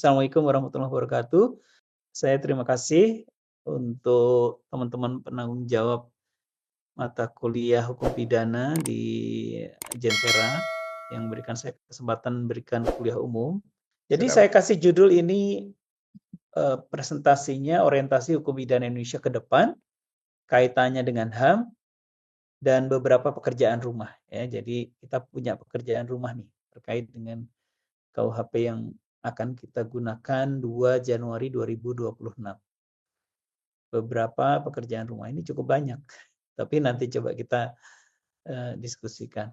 Assalamualaikum warahmatullahi wabarakatuh. Saya terima kasih untuk teman-teman penanggung jawab mata kuliah hukum pidana di Jentera yang memberikan saya kesempatan memberikan kuliah umum. Jadi saya kasih judul ini presentasinya orientasi hukum pidana Indonesia ke depan, kaitannya dengan HAM dan beberapa pekerjaan rumah. Ya, jadi kita punya pekerjaan rumah nih terkait dengan KUHP yang akan kita gunakan 2 Januari 2026. Beberapa pekerjaan rumah ini cukup banyak, tapi nanti coba kita diskusikan.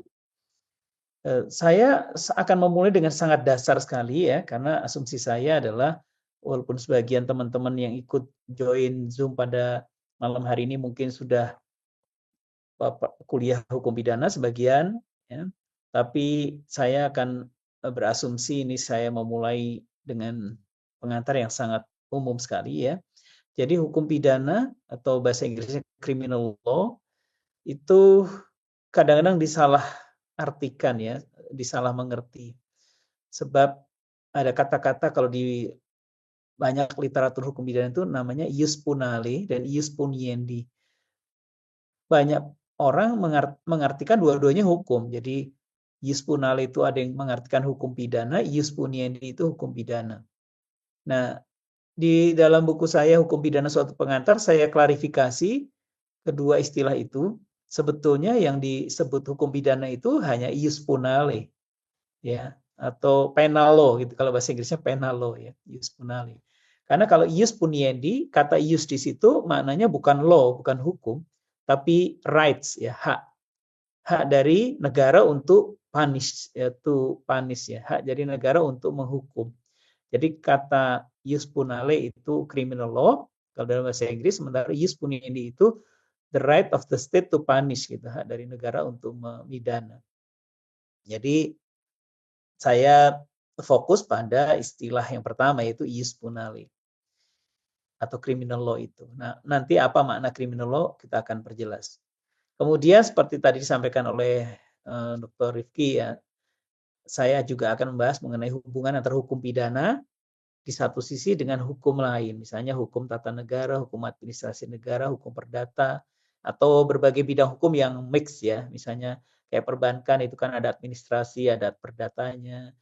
Saya akan memulai dengan sangat dasar sekali ya, karena asumsi saya adalah walaupun sebagian teman-teman yang ikut join Zoom pada malam hari ini mungkin sudah kuliah hukum pidana sebagian, ya, tapi saya akan berasumsi ini saya memulai dengan pengantar yang sangat umum sekali ya. Jadi hukum pidana atau bahasa Inggrisnya criminal law itu kadang-kadang disalah artikan ya, disalah mengerti. Sebab ada kata-kata kalau di banyak literatur hukum pidana itu namanya ius punale dan ius puniendi. Banyak orang mengartikan dua-duanya hukum. Jadi ius punale itu ada yang mengartikan hukum pidana, ius puniendi itu hukum pidana. Nah, di dalam buku saya Hukum Pidana Suatu Pengantar saya klarifikasi kedua istilah itu. Sebetulnya yang disebut hukum pidana itu hanya ius punale ya, atau penal law gitu, kalau bahasa Inggrisnya penal law ya, ius punale. Karena kalau ius puniendi, kata ius di situ maknanya bukan law, bukan hukum, tapi rights ya, hak. Hak dari negara untuk punish, yaitu punish ya, hak dari negara untuk menghukum. Jadi kata ius punale itu criminal law kalau dalam bahasa Inggris, sementara ius puniendi itu the right of the state to punish gitu, hak dari negara untuk memidana. Jadi saya fokus pada istilah yang pertama yaitu ius punale atau criminal law itu. Nah, nanti apa makna criminal law kita akan perjelas. Kemudian seperti tadi disampaikan oleh Dr. Rifki ya, saya juga akan membahas mengenai hubungan antara hukum pidana di satu sisi dengan hukum lain, misalnya hukum tata negara, hukum administrasi negara, hukum perdata, atau berbagai bidang hukum yang mix ya, misalnya kayak perbankan itu kan ada administrasi, ada perdatanya,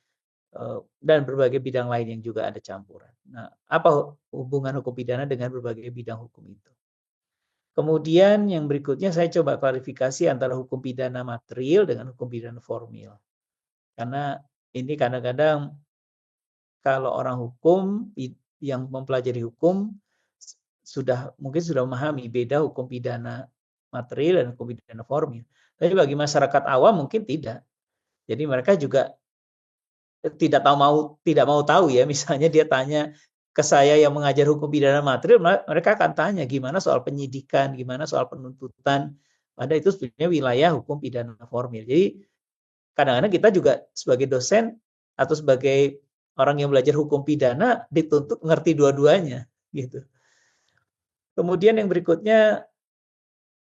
dan berbagai bidang lain yang juga ada campuran. Nah, apa hubungan hukum pidana dengan berbagai bidang hukum itu? Kemudian yang berikutnya saya coba klarifikasi antara hukum pidana material dengan hukum pidana formil. Karena ini kadang-kadang kalau orang hukum yang mempelajari hukum mungkin sudah memahami beda hukum pidana material dan hukum pidana formil. Tapi bagi masyarakat awam mungkin tidak. Jadi mereka juga tidak mau tahu ya. Misalnya dia tanya ke saya yang mengajar hukum pidana material, mereka akan tanya gimana soal penyidikan, gimana soal penuntutan. Padahal itu sebenarnya wilayah hukum pidana formil. Jadi kadang-kadang kita juga sebagai dosen atau sebagai orang yang belajar hukum pidana dituntut mengerti dua-duanya gitu. Kemudian yang berikutnya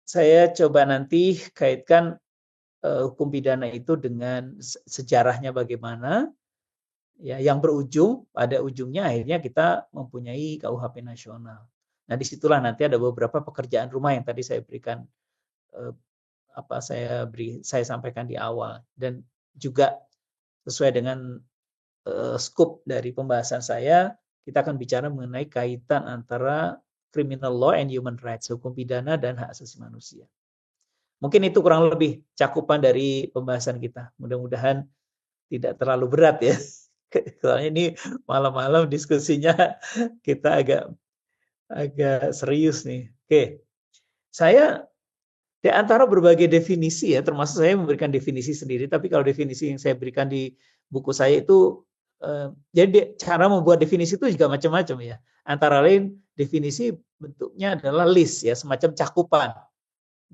saya coba nanti kaitkan hukum pidana itu dengan sejarahnya bagaimana ya, yang berujung pada ujungnya akhirnya kita mempunyai KUHP nasional. Nah, disitulah nanti ada beberapa pekerjaan rumah yang tadi saya berikan saya sampaikan di awal, dan juga sesuai dengan skop dari pembahasan saya, kita akan bicara mengenai kaitan antara criminal law and human rights, hukum pidana dan hak asasi manusia. Mungkin itu kurang lebih cakupan dari pembahasan kita. Mudah-mudahan tidak terlalu berat ya. Soalnya ini malam-malam diskusinya kita agak serius nih. Oke. Saya di antara berbagai definisi ya, termasuk saya memberikan definisi sendiri, tapi kalau definisi yang saya berikan di buku saya itu jadi cara membuat definisi itu juga macam-macam ya. Antara lain definisi bentuknya adalah list ya, semacam cakupan.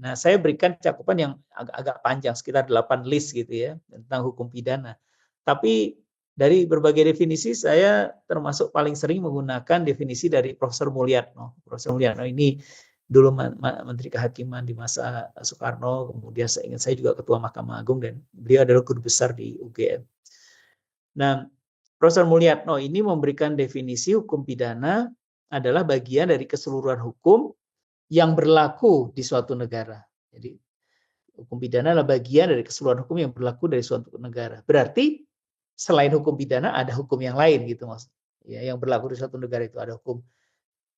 Nah, saya berikan cakupan yang agak panjang, sekitar 8 list gitu ya, tentang hukum pidana. Tapi dari berbagai definisi, saya termasuk paling sering menggunakan definisi dari Profesor Mulyatno. Profesor Mulyatno ini dulu Menteri Kehakiman di masa Soekarno, kemudian saya ingat saya juga Ketua Mahkamah Agung, dan beliau adalah guru besar di UGM. Nah, Profesor Mulyatno ini memberikan definisi hukum pidana adalah bagian dari keseluruhan hukum yang berlaku di suatu negara. Jadi hukum pidana adalah bagian dari keseluruhan hukum yang berlaku dari suatu negara. Berarti selain hukum pidana ada hukum yang lain gitu Mas. Ya, yang berlaku di suatu negara itu ada hukum,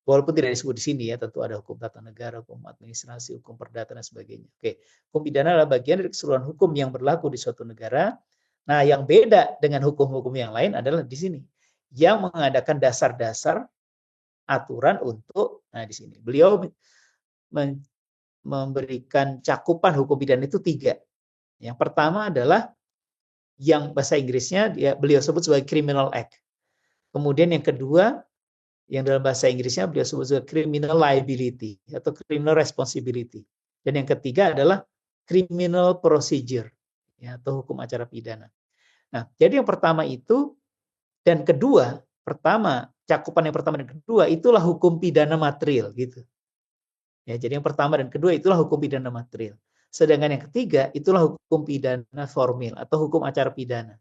walaupun tidak disebut di sini ya, tentu ada hukum tata negara, hukum administrasi, hukum perdata dan sebagainya. Oke, hukum pidana adalah bagian dari keseluruhan hukum yang berlaku di suatu negara. Nah, yang beda dengan hukum-hukum yang lain adalah di sini yang mengadakan dasar-dasar aturan untuk, nah di sini beliau memberikan cakupan hukum pidana itu 3. Yang pertama adalah yang bahasa Inggrisnya beliau sebut sebagai criminal act. Kemudian yang kedua, yang dalam bahasa Inggrisnya beliau sebut sebagai criminal liability atau criminal responsibility. Dan yang ketiga adalah criminal procedure, ya, atau hukum acara pidana. Nah, jadi yang pertama itu dan kedua, cakupan yang pertama dan kedua itulah hukum pidana material gitu. Ya, jadi yang pertama dan kedua itulah hukum pidana material. Sedangkan yang ketiga itulah hukum pidana formil atau hukum acara pidana.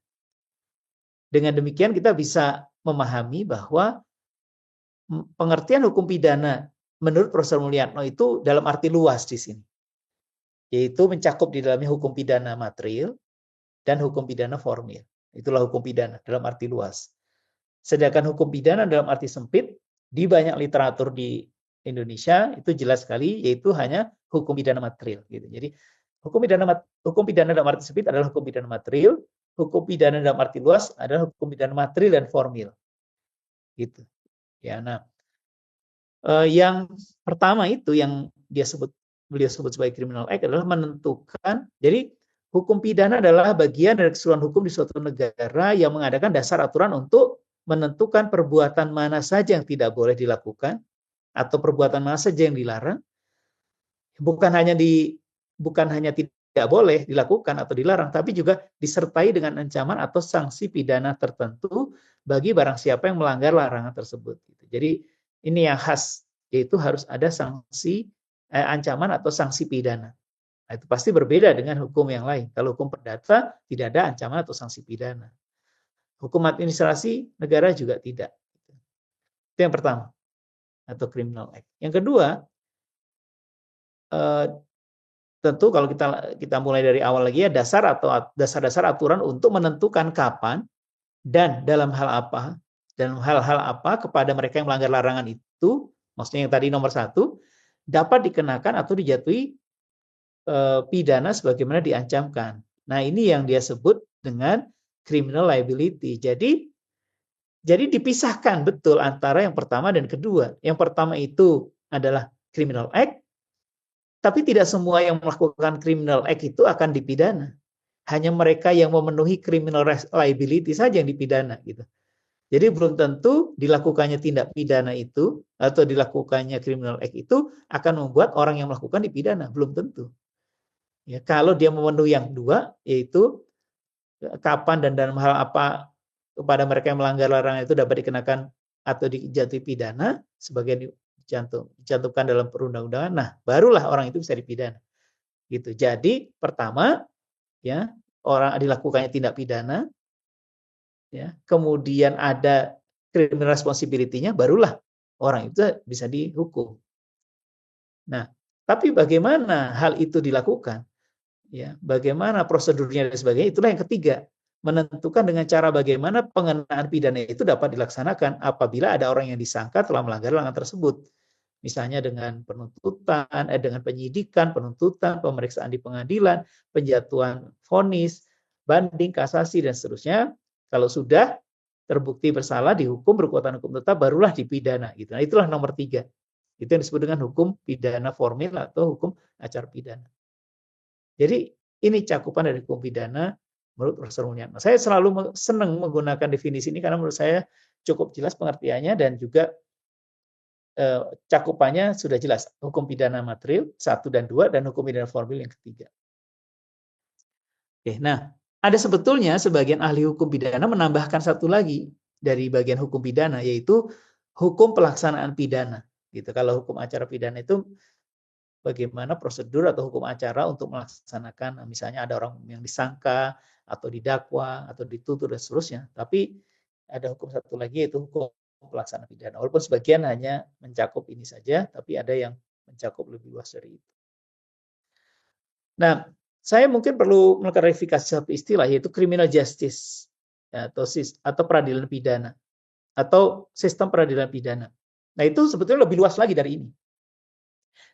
Dengan demikian kita bisa memahami bahwa pengertian hukum pidana menurut Profesor Mulyatno itu dalam arti luas di sini. Yaitu mencakup di dalamnya hukum pidana material dan hukum pidana formil. Itulah hukum pidana dalam arti luas. Sedangkan hukum pidana dalam arti sempit di banyak literatur di Indonesia itu jelas sekali yaitu hanya hukum pidana material gitu. Jadi hukum pidana dalam arti sempit adalah hukum pidana material, hukum pidana dalam arti luas adalah hukum pidana material dan formil. Gitu. Ya, nah yang pertama itu yang beliau sebut sebagai criminal act adalah menentukan. Jadi hukum pidana adalah bagian dari keseluruhan hukum di suatu negara yang mengadakan dasar aturan untuk menentukan perbuatan mana saja yang tidak boleh dilakukan atau perbuatan mana saja yang dilarang. Bukan hanya tidak boleh dilakukan atau dilarang, tapi juga disertai dengan ancaman atau sanksi pidana tertentu bagi barang siapa yang melanggar larangan tersebut. Jadi ini yang khas, yaitu harus ada sanksi, ancaman atau sanksi pidana. Nah, itu pasti berbeda dengan hukum yang lain. Kalau hukum perdata tidak ada ancaman atau sanksi pidana. Hukum administrasi negara juga tidak. Itu yang pertama, atau criminal act. Yang kedua, tentu kalau kita mulai dari awal lagi ya, dasar-dasar aturan untuk menentukan kapan dan dalam hal-hal apa kepada mereka yang melanggar larangan itu, maksudnya yang tadi nomor 1, dapat dikenakan atau dijatuhi pidana sebagaimana diancamkan. Nah, ini yang dia sebut dengan criminal liability. Jadi dipisahkan betul antara yang pertama dan kedua. Yang pertama itu adalah criminal act, tapi tidak semua yang melakukan criminal act itu akan dipidana. Hanya mereka yang memenuhi criminal liability saja yang dipidana gitu. Jadi belum tentu dilakukannya tindak pidana itu atau dilakukannya criminal act itu akan membuat orang yang melakukan dipidana, belum tentu. Ya, kalau dia memenuhi yang dua, yaitu kapan dan dalam hal apa kepada mereka yang melanggar larangan itu dapat dikenakan atau dijatuhi pidana sebagai dicantumkan dalam perundang-undangan, nah barulah orang itu bisa dipidana. Gitu. Jadi pertama ya, orang dilakukannya tindak pidana, ya, kemudian ada criminal responsibility-nya, barulah orang itu bisa dihukum. Nah, tapi bagaimana hal itu dilakukan? Ya, bagaimana prosedurnya dan sebagainya, itulah yang ketiga. Menentukan dengan cara bagaimana pengenaan pidana itu dapat dilaksanakan apabila ada orang yang disangka telah melanggar larangan tersebut. Misalnya dengan penuntutan, dengan penyidikan, penuntutan, pemeriksaan di pengadilan, penjatuhan vonis, banding, kasasi, dan seterusnya. Kalau sudah terbukti bersalah, dihukum berkekuatan hukum tetap, barulah dipidana. Gitu. Nah, itulah nomor 3. Itu yang disebut dengan hukum pidana formil atau hukum acara pidana. Jadi ini cakupan dari hukum pidana menurut Profesor Mulyatno. Saya selalu senang menggunakan definisi ini karena menurut saya cukup jelas pengertiannya dan juga cakupannya sudah jelas. Hukum pidana material 1 dan 2 dan hukum pidana formil yang ketiga. Oke, nah ada sebetulnya sebagian ahli hukum pidana menambahkan satu lagi dari bagian hukum pidana, yaitu hukum pelaksanaan pidana. Gitu. Kalau hukum acara pidana itu bagaimana prosedur atau hukum acara untuk melaksanakan, misalnya ada orang yang disangka atau didakwa atau dituntut dan seterusnya. Tapi ada hukum satu lagi yaitu hukum pelaksana pidana. Walaupun sebagian hanya mencakup ini saja, tapi ada yang mencakup lebih luas dari itu. Nah, saya mungkin perlu mengklarifikasi satu istilah yaitu criminal justice ya, atau peradilan pidana atau sistem peradilan pidana. Nah, itu sebetulnya lebih luas lagi dari ini.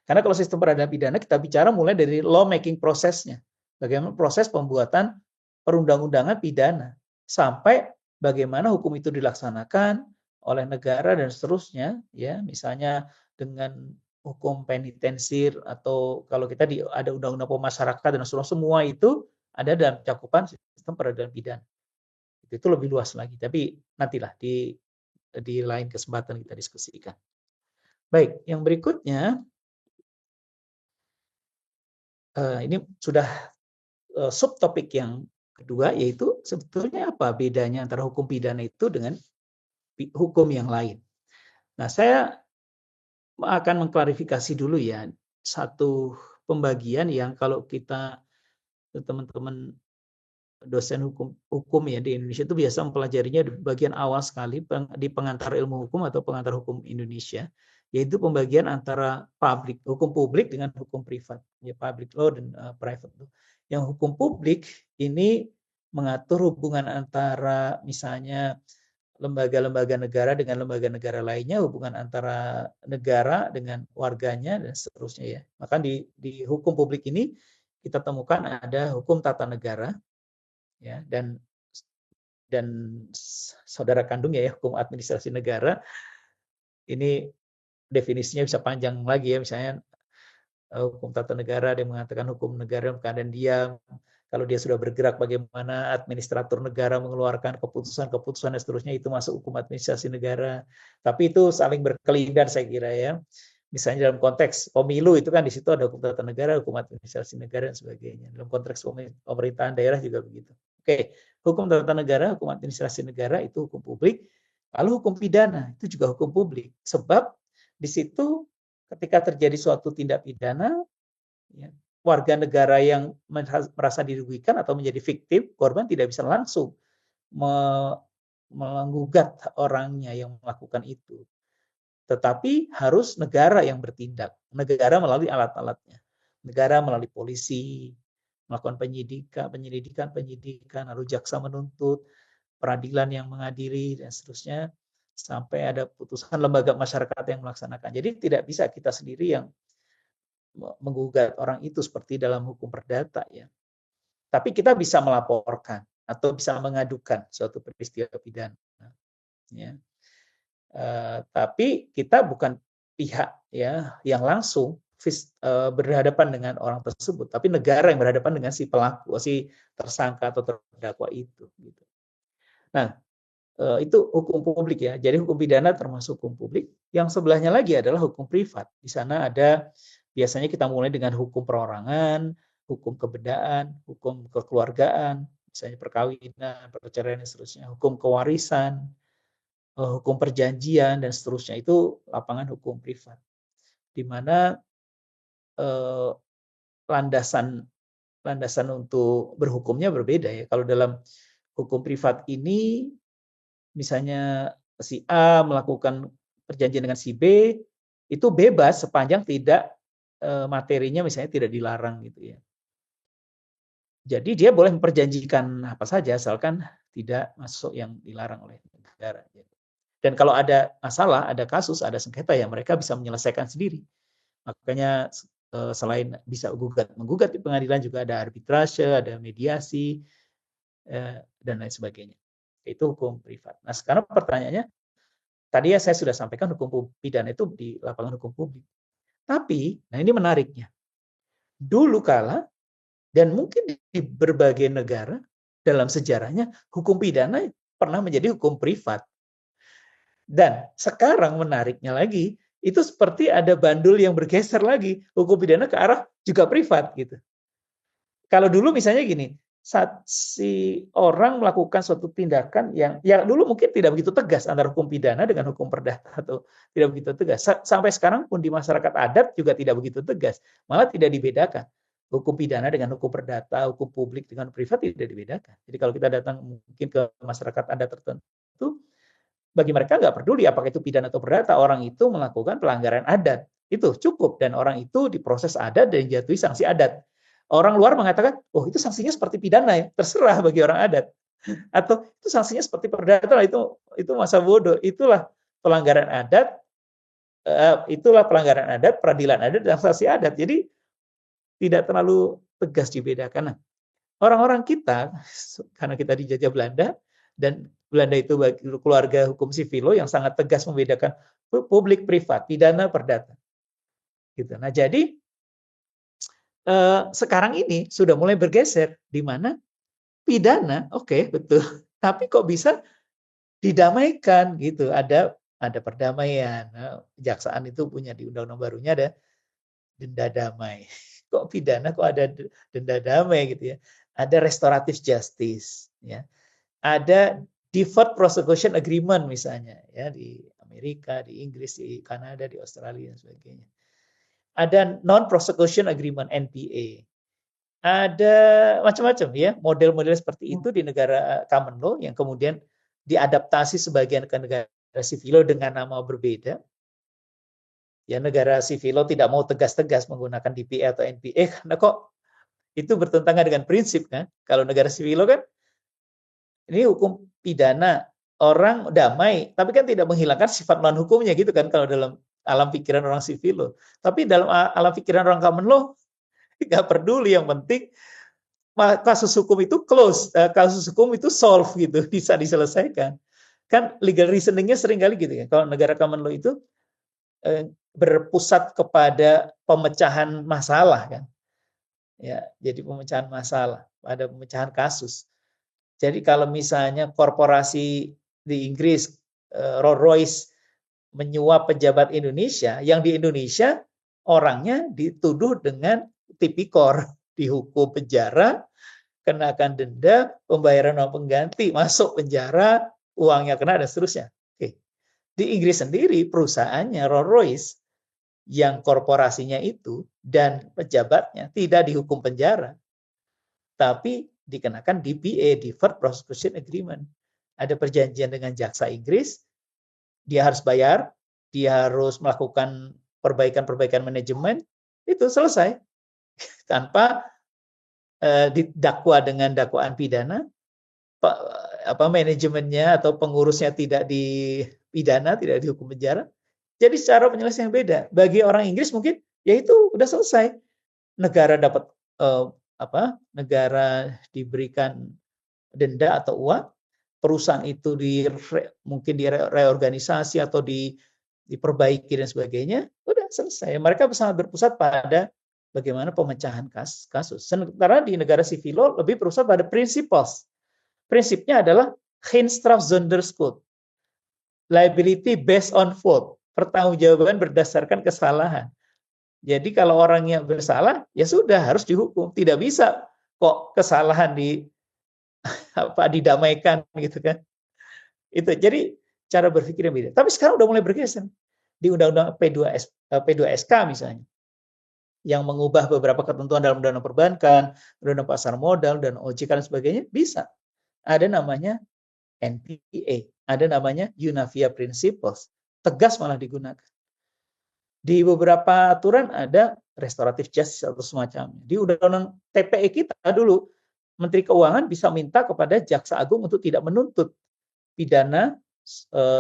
Karena kalau sistem peradilan pidana kita bicara mulai dari law making prosesnya. Bagaimana proses pembuatan perundang-undangan pidana sampai bagaimana hukum itu dilaksanakan oleh negara dan seterusnya ya, misalnya dengan hukum penitensir atau kalau kita ada undang-undang pemasyarakat dan seterusnya, semua itu ada dalam cakupan sistem peradilan pidana. Itu lebih luas lagi, tapi nantilah di lain kesempatan kita diskusikan. Baik, yang berikutnya ini sudah subtopik yang kedua, yaitu sebetulnya apa bedanya antara hukum pidana itu dengan hukum yang lain. Nah, saya akan mengklarifikasi dulu ya satu pembagian yang kalau kita teman-teman dosen hukum ya di Indonesia itu biasa mempelajarinya di bagian awal sekali di pengantar ilmu hukum atau pengantar hukum Indonesia, yaitu pembagian antara hukum publik dengan hukum privat, ya public law dan private law. Yang hukum publik ini mengatur hubungan antara misalnya lembaga-lembaga negara dengan lembaga negara lainnya, hubungan antara negara dengan warganya dan seterusnya ya. Maka di hukum publik ini kita temukan ada hukum tata negara ya dan saudara kandung ya hukum administrasi negara. Ini definisinya bisa panjang lagi ya, misalnya hukum tata negara dia mengatakan hukum negara dalam keadaan diam. Kalau dia sudah bergerak bagaimana administrator negara mengeluarkan keputusan-keputusan dan seterusnya, itu masuk hukum administrasi negara. Tapi itu saling berkelindan saya kira ya. Misalnya dalam konteks pemilu itu kan di situ ada hukum tata negara, hukum administrasi negara dan sebagainya. Dalam konteks pemerintahan daerah juga begitu. Oke, hukum tata negara, hukum administrasi negara itu hukum publik. Lalu hukum pidana itu juga hukum publik. Sebab di situ ketika terjadi suatu tindak pidana, ya, warga negara yang merasa dirugikan atau menjadi fiktif, korban tidak bisa langsung menggugat orangnya yang melakukan itu. Tetapi harus negara yang bertindak. Negara melalui alat-alatnya. Negara melalui polisi, melakukan penyelidikan, lalu jaksa menuntut, peradilan yang mengadili, dan seterusnya, sampai ada putusan lembaga masyarakat yang melaksanakan. Jadi tidak bisa kita sendiri yang menggugat orang itu seperti dalam hukum perdata ya. Tapi kita bisa melaporkan atau bisa mengadukan suatu peristiwa pidana. Ya. Tapi kita bukan pihak ya yang langsung berhadapan dengan orang tersebut, tapi negara yang berhadapan dengan si pelaku, si tersangka atau terdakwa itu. Gitu. Nah, itu hukum publik ya. Jadi hukum pidana termasuk hukum publik. Yang sebelahnya lagi adalah hukum privat. Di sana ada biasanya kita mulai dengan hukum perorangan, hukum kebedaan, hukum kekeluargaan, misalnya perkawinan, perceraian dan seterusnya, hukum kewarisan, hukum perjanjian dan seterusnya. Itu lapangan hukum privat. Di mana landasan untuk berhukumnya berbeda ya. Kalau dalam hukum privat ini misalnya si A melakukan perjanjian dengan si B, itu bebas sepanjang tidak materinya misalnya tidak dilarang gitu ya. Jadi dia boleh memperjanjikan apa saja asalkan tidak masuk yang dilarang oleh negara. Dan kalau ada masalah, ada kasus, ada sengketa ya mereka bisa menyelesaikan sendiri. Makanya selain bisa menggugat di pengadilan juga ada arbitrase, ada mediasi dan lain sebagainya. Itu hukum privat. Nah, sekarang pertanyaannya, tadi ya saya sudah sampaikan hukum pidana itu di lapangan hukum publik. Tapi, nah ini menariknya. Dulu kala, dan mungkin di berbagai negara, dalam sejarahnya, hukum pidana pernah menjadi hukum privat. Dan sekarang menariknya lagi, itu seperti ada bandul yang bergeser lagi. Hukum pidana ke arah juga privat. Gitu. Kalau dulu misalnya gini, saat si orang melakukan suatu tindakan yang dulu mungkin tidak begitu tegas antara hukum pidana dengan hukum perdata atau tidak begitu tegas. Sampai sekarang pun di masyarakat adat juga tidak begitu tegas. Malah tidak dibedakan. Hukum pidana dengan hukum perdata, hukum publik dengan privat tidak dibedakan. Jadi kalau kita datang mungkin ke masyarakat adat tertentu, bagi mereka nggak peduli apakah itu pidana atau perdata, orang itu melakukan pelanggaran adat. Itu cukup, dan orang itu diproses adat dan dijatuhi sanksi adat. Orang luar mengatakan, oh itu sanksinya seperti pidana ya, terserah bagi orang adat. Atau itu sanksinya seperti perdata, itu masa bodoh. Itulah pelanggaran adat, peradilan adat, dan sanksi adat. Jadi tidak terlalu tegas dibedakan. Nah, orang-orang kita, karena kita dijajah Belanda, dan Belanda itu keluarga hukum sivilo yang sangat tegas membedakan publik privat, pidana perdata. Gitu. Nah, jadi sekarang ini sudah mulai bergeser, di mana pidana, oke, betul, tapi kok bisa didamaikan gitu. Ada perdamaian. Nah, kejaksaan itu punya di undang-undang barunya ada denda damai. Kok pidana kok ada denda damai gitu ya? Ada restoratif justice, ya. Ada deferred prosecution agreement misalnya, ya, di Amerika, di Inggris, di Kanada, di Australia dan sebagainya. Ada non prosecution agreement (NPA). Ada macam-macam ya, model-model seperti itu di negara common law yang kemudian diadaptasi sebagian ke negara sivilo dengan nama berbeda. Ya, negara sivilo tidak mau tegas-tegas menggunakan DPA atau NPA karena kok itu bertentangan dengan prinsip kan. Kalau negara sivilo kan ini hukum pidana, orang damai, tapi kan tidak menghilangkan sifat non hukumnya gitu kan kalau dalam alam pikiran orang sivilo. Tapi dalam alam pikiran orang common law nggak peduli, yang penting kasus hukum itu close, kasus hukum itu solve gitu, bisa diselesaikan. Kan legal reasoningnya sering kali gitu ya. Kalau negara common law itu berpusat kepada pemecahan masalah kan, ya, jadi pemecahan masalah, ada pemecahan kasus. Jadi kalau misalnya korporasi di Inggris, Rolls-Royce menyuap pejabat Indonesia, yang di Indonesia orangnya dituduh dengan tipikor, dihukum penjara, kenakan denda, pembayaran uang pengganti, masuk penjara, uangnya kena dan seterusnya. Oke. Di Inggris sendiri perusahaannya Rolls-Royce yang korporasinya itu dan pejabatnya tidak dihukum penjara, tapi dikenakan DPA, Deferred Prosecution Agreement. Ada perjanjian dengan jaksa Inggris, dia harus bayar, dia harus melakukan perbaikan-perbaikan manajemen, itu selesai. Tanpa didakwa dengan dakwaan pidana, manajemennya atau pengurusnya tidak dipidana, tidak dihukum penjara. Jadi secara penyelesaian beda. Bagi orang Inggris mungkin ya itu udah selesai. Negara dapat negara diberikan denda atau uang, perusahaan itu mungkin direorganisasi atau diperbaiki dan sebagainya, udah selesai. Mereka sangat berpusat pada bagaimana pemecahan kasus. Sementara di negara sivilo lebih berpusat pada principles. Prinsipnya adalah Strafzonderschuld, liability based on fault, pertanggungjawaban berdasarkan kesalahan. Jadi kalau orangnya bersalah, ya sudah harus dihukum. Tidak bisa kok kesalahan didamaikan gitu kan. Itu jadi cara berpikir yang beda. Tapi sekarang udah mulai bergeser. Di Undang-Undang P2SK misalnya, yang mengubah beberapa ketentuan dalam Undang-Undang Perbankan, Undang-Undang Pasar Modal, dan OJK dan sebagainya, bisa. Ada namanya NPA, ada namanya Unavia Principles, tegas malah digunakan. Di beberapa aturan ada restoratif justice atau semacamnya. Di Undang-Undang TPE kita dulu, Menteri Keuangan bisa minta kepada Jaksa Agung untuk tidak menuntut pidana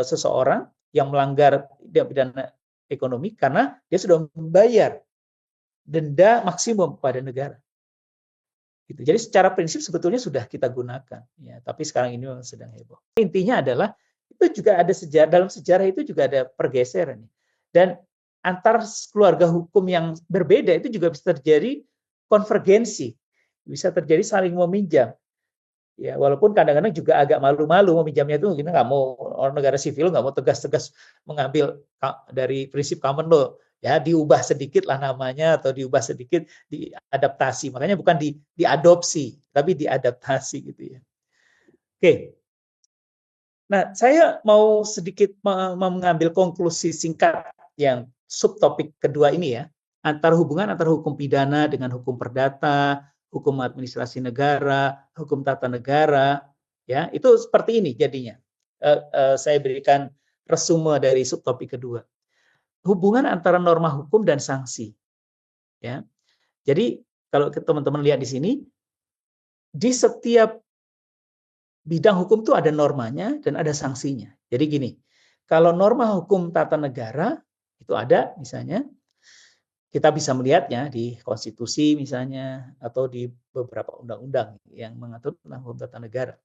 seseorang yang melanggar pidana ekonomi karena dia sudah membayar denda maksimum pada negara. Gitu. Jadi secara prinsip sebetulnya sudah kita gunakan, ya. Tapi sekarang ini memang sedang heboh. Intinya adalah itu juga ada dalam sejarah itu juga ada pergeseran, dan antar keluarga hukum yang berbeda itu juga bisa terjadi konvergensi, bisa terjadi saling meminjam. Ya, walaupun kadang-kadang juga agak malu-malu meminjamnya, itu kita nggak mau, orang negara sivil nggak mau tegas-tegas mengambil dari prinsip common law. Ya, diubah sedikit lah namanya atau diubah sedikit, diadaptasi. Makanya bukan diadopsi, tapi diadaptasi gitu ya. Oke. Nah, saya mau sedikit mengambil konklusi singkat yang subtopik kedua ini ya, hubungan antara hukum pidana dengan hukum perdata, hukum administrasi negara, hukum tata negara, ya, itu seperti ini jadinya. saya berikan resume dari subtopik kedua. Hubungan antara norma hukum dan sanksi. Ya. Jadi kalau teman-teman lihat di sini, di setiap bidang hukum itu ada normanya dan ada sanksinya. Jadi gini, kalau norma hukum tata negara itu ada misalnya, kita bisa melihatnya di konstitusi misalnya, atau di beberapa undang-undang yang mengatur tentang hukum tata negara.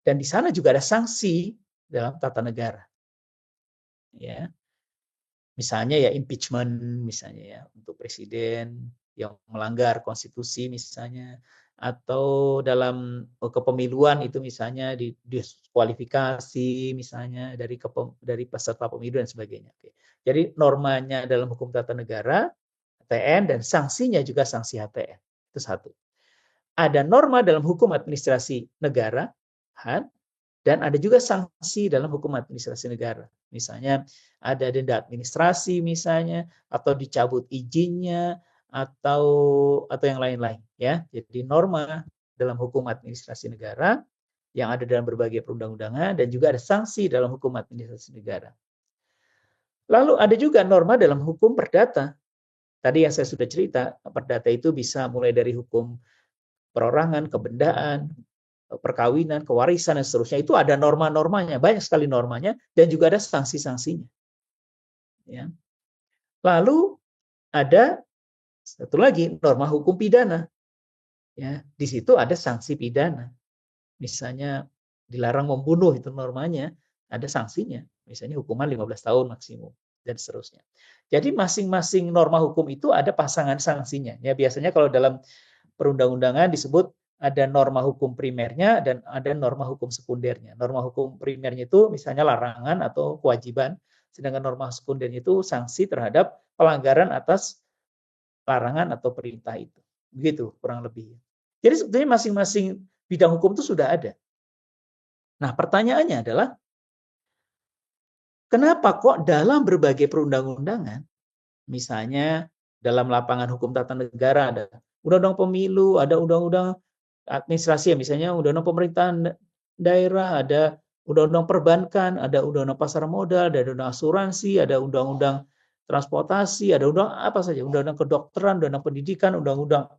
Dan di sana juga ada sanksi dalam tata negara. Ya. Misalnya ya impeachment misalnya ya untuk presiden yang melanggar konstitusi misalnya, atau dalam kepemiluan itu misalnya diskualifikasi misalnya dari peserta pemilu dan sebagainya. Oke. Jadi normanya dalam hukum tata negara HTN dan sanksinya juga sanksi HTN. Itu satu. Ada norma dalam hukum administrasi negara HAN, dan ada juga sanksi dalam hukum administrasi negara. Misalnya ada denda administrasi misalnya, atau dicabut izinnya, atau yang lain-lain ya. Jadi norma dalam hukum administrasi negara yang ada dalam berbagai perundang-undangan, dan juga ada sanksi dalam hukum administrasi negara. Lalu ada juga norma dalam hukum perdata. Tadi yang saya sudah cerita, perdata itu bisa mulai dari hukum perorangan, kebendaan, perkawinan, kewarisan, dan seterusnya. Itu ada norma-normanya, banyak sekali normanya, dan juga ada sanksi-sanksinya. Ya. Lalu ada satu lagi, norma hukum pidana. Ya, di situ ada sanksi pidana. Misalnya dilarang membunuh, itu normanya, ada sanksinya. Misalnya hukuman 15 tahun maksimum, dan seterusnya. Jadi masing-masing norma hukum itu ada pasangan sanksinya. Ya, biasanya kalau dalam perundang-undangan disebut ada norma hukum primernya dan ada norma hukum sekundernya. Norma hukum primernya itu misalnya larangan atau kewajiban, sedangkan norma sekundernya itu sanksi terhadap pelanggaran atas larangan atau perintah itu. Begitu kurang lebih. Jadi sebetulnya masing-masing bidang hukum itu sudah ada. Nah, pertanyaannya adalah kenapa kok dalam berbagai perundang-undangan, misalnya dalam lapangan hukum tata negara ada undang-undang pemilu, ada undang-undang administrasi, misalnya undang-undang pemerintahan daerah, ada undang-undang perbankan, ada undang-undang pasar modal, ada undang-undang asuransi, ada undang-undang transportasi, ada undang apa saja, undang-undang kedokteran, undang-undang pendidikan, undang-undang,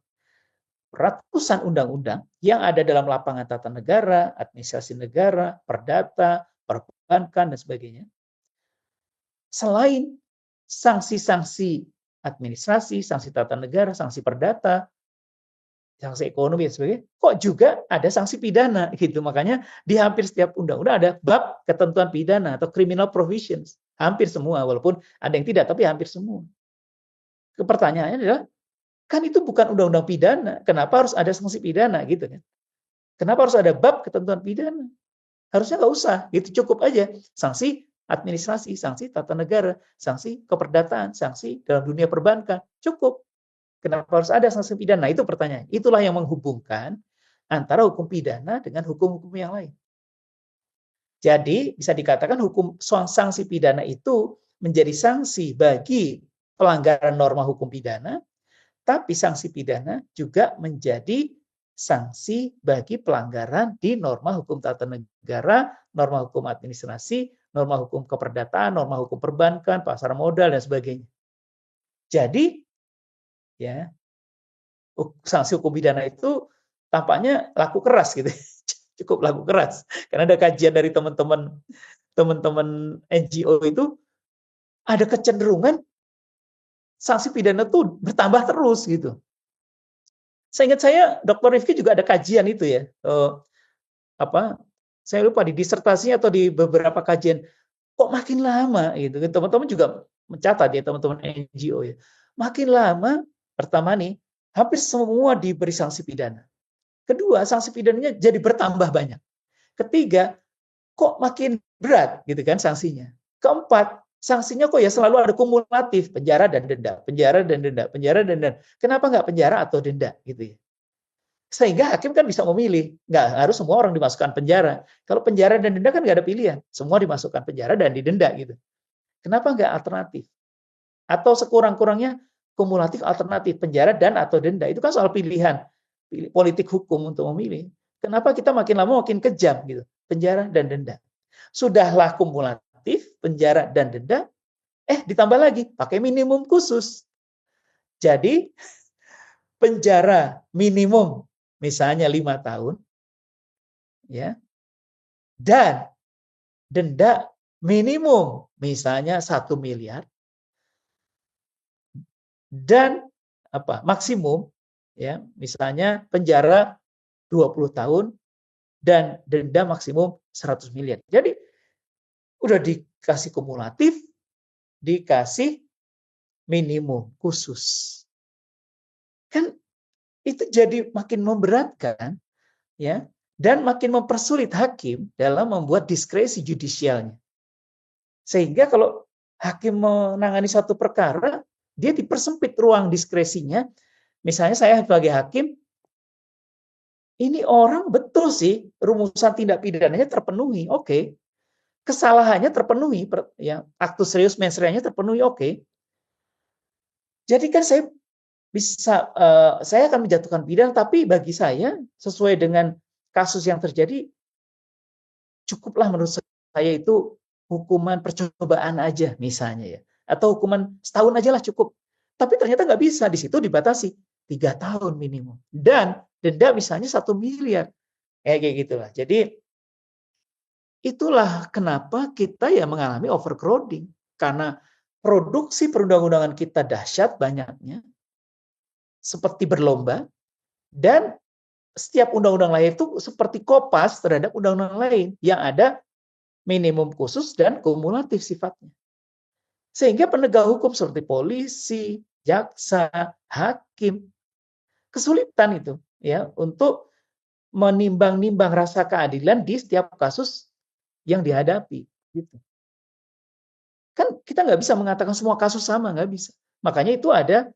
ratusan undang-undang yang ada dalam lapangan tata negara, administrasi negara, perdata, perbankan, dan sebagainya. Selain sanksi-sanksi administrasi, sanksi tata negara, sanksi perdata, sanksi ekonomi dan sebagainya, kok juga ada sanksi pidana gitu. Makanya di hampir setiap undang-undang ada bab ketentuan pidana atau criminal provisions. Hampir semua, walaupun ada yang tidak, tapi hampir semua. Pertanyaannya adalah, kan itu bukan undang-undang pidana, kenapa harus ada sanksi pidana gitu kan? Kenapa harus ada bab ketentuan pidana? Harusnya nggak usah, gitu cukup aja sanksi administrasi, sanksi tata negara, sanksi keperdataan, sanksi dalam dunia perbankan, cukup. Kenapa harus ada sanksi pidana? Itu pertanyaan. Itulah yang menghubungkan antara hukum pidana dengan hukum-hukum yang lain. Jadi bisa dikatakan hukum sanksi pidana itu menjadi sanksi bagi pelanggaran norma hukum pidana, tapi sanksi pidana juga menjadi sanksi bagi pelanggaran di norma hukum tata negara, norma hukum administrasi, norma hukum keperdataan, norma hukum perbankan, pasar modal, dan sebagainya. Jadi, ya, sanksi hukum pidana itu tampaknya laku keras gitu. Cukup laku keras. Karena ada kajian dari teman-teman NGO itu, ada kecenderungan sanksi pidana itu bertambah terus gitu. Seingat saya, Dr. Rifki juga ada kajian itu ya. Saya lupa di disertasinya atau di beberapa kajian. Kok makin lama gitu. Teman-teman juga mencatat ya, teman-teman NGO ya. Makin lama, pertama nih, hampir semua diberi sanksi pidana. Kedua, sanksi pidananya jadi bertambah banyak. Ketiga, kok makin berat gitu kan sanksinya. Keempat, sanksinya kok ya selalu ada kumulatif, penjara dan denda, penjara dan denda, penjara dan denda. Kenapa nggak penjara atau denda gitu ya? Sehingga hakim kan bisa memilih, nggak harus semua orang dimasukkan penjara. Kalau penjara dan denda kan nggak ada pilihan, semua dimasukkan penjara dan didenda gitu. Kenapa nggak alternatif? Atau sekurang-kurangnya kumulatif alternatif, penjara dan atau denda. Itu kan soal pilihan politik hukum untuk memilih. Kenapa kita makin lama makin kejam gitu, penjara dan denda. Sudahlah kumulatif, penjara dan denda, ditambah lagi pakai minimum khusus. Jadi penjara minimum misalnya 5 tahun, ya, dan denda minimum misalnya 1 miliar, dan maksimum, ya, misalnya penjara 20 tahun dan denda maksimum 100 miliar. Jadi udah dikasih kumulatif, dikasih minimum khusus. Kan itu jadi makin memberatkan, ya, dan makin mempersulit hakim dalam membuat diskresi judisialnya. Sehingga kalau hakim menangani satu perkara, dia dipersempit ruang diskresinya. Misalnya saya sebagai hakim, ini orang betul sih rumusan tindak pidananya terpenuhi, oke. Kesalahannya terpenuhi, ya, actus reus mens rea-nya terpenuhi, oke. Jadi kan saya bisa, saya akan menjatuhkan pidana, tapi bagi saya sesuai dengan kasus yang terjadi, cukuplah menurut saya itu hukuman percobaan aja misalnya, ya, atau hukuman setahun aja lah cukup. Tapi ternyata nggak bisa, di situ dibatasi 3 tahun minimum dan denda misalnya 1 miliar, kayak gitulah. Jadi itulah kenapa kita ya mengalami overcrowding, karena produksi perundang-undangan kita dahsyat banyaknya, seperti berlomba, dan setiap undang-undang lain itu seperti kopas terhadap undang-undang lain yang ada minimum khusus dan kumulatif sifatnya. Sehingga penegak hukum seperti polisi, jaksa, hakim kesulitan itu, ya, untuk menimbang-nimbang rasa keadilan di setiap kasus yang dihadapi, gitu. Kan kita nggak bisa mengatakan semua kasus sama, nggak bisa. Makanya itu ada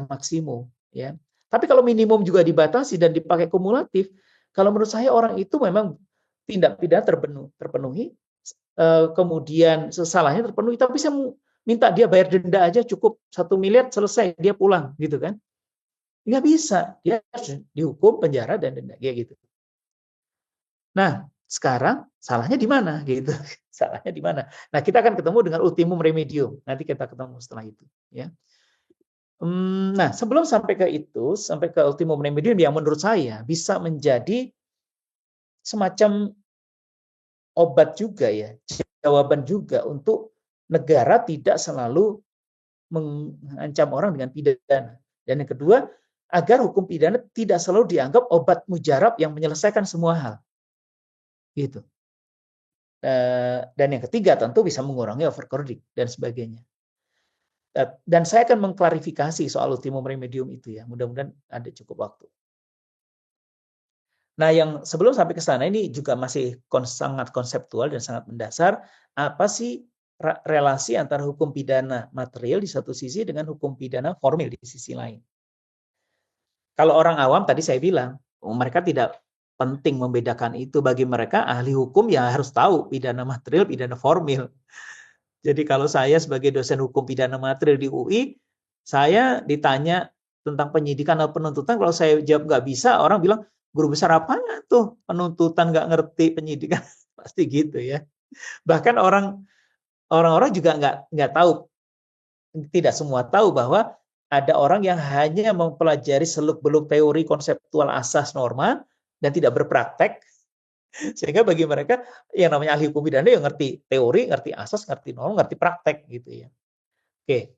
maksimum, ya. Tapi kalau minimum juga dibatasi dan dipakai kumulatif, kalau menurut saya orang itu memang tindak pidana terpenuhi, kemudian salahnya terpenuhi, tapi saya minta dia bayar denda aja cukup 1 miliar, selesai, dia pulang, gitu kan. Nggak bisa, dia harus dihukum penjara dan denda, kayak gitu. Nah, sekarang salahnya di mana, gitu. Salahnya di mana? Nah, kita akan ketemu dengan ultimum remedium. Nanti kita ketemu setelah itu, ya. Nah, sebelum sampai ke itu, sampai ke ultimum remedium yang menurut saya bisa menjadi semacam obat juga, ya, jawaban juga untuk negara tidak selalu mengancam orang dengan pidana. Dan yang kedua, agar hukum pidana tidak selalu dianggap obat mujarab yang menyelesaikan semua hal. Gitu. Dan yang ketiga tentu bisa mengurangi overcrowding dan sebagainya. Dan saya akan mengklarifikasi soal ultimum remedium itu, ya. Mudah-mudahan ada cukup waktu. Nah, yang sebelum sampai ke sana ini juga masih sangat konseptual dan sangat mendasar. Apa sih relasi antara hukum pidana material di satu sisi dengan hukum pidana formil di sisi lain? Kalau orang awam tadi saya bilang, mereka tidak penting membedakan itu. Bagi mereka ahli hukum ya harus tahu pidana material, pidana formil. Jadi kalau saya sebagai dosen hukum pidana material di UI, saya ditanya tentang penyidikan atau penuntutan, kalau saya jawab nggak bisa, orang bilang, guru besar apa tuh penuntutan nggak ngerti penyidikan. Pasti gitu, ya. Bahkan orang-orang juga nggak tahu, tidak semua tahu bahwa ada orang yang hanya mempelajari seluk-beluk teori konseptual asas norma dan tidak berpraktek. Sehingga bagi mereka yang namanya ahli hukum pidana yang ngerti teori, ngerti asas, ngerti norma, ngerti praktek, gitu, ya. Oke.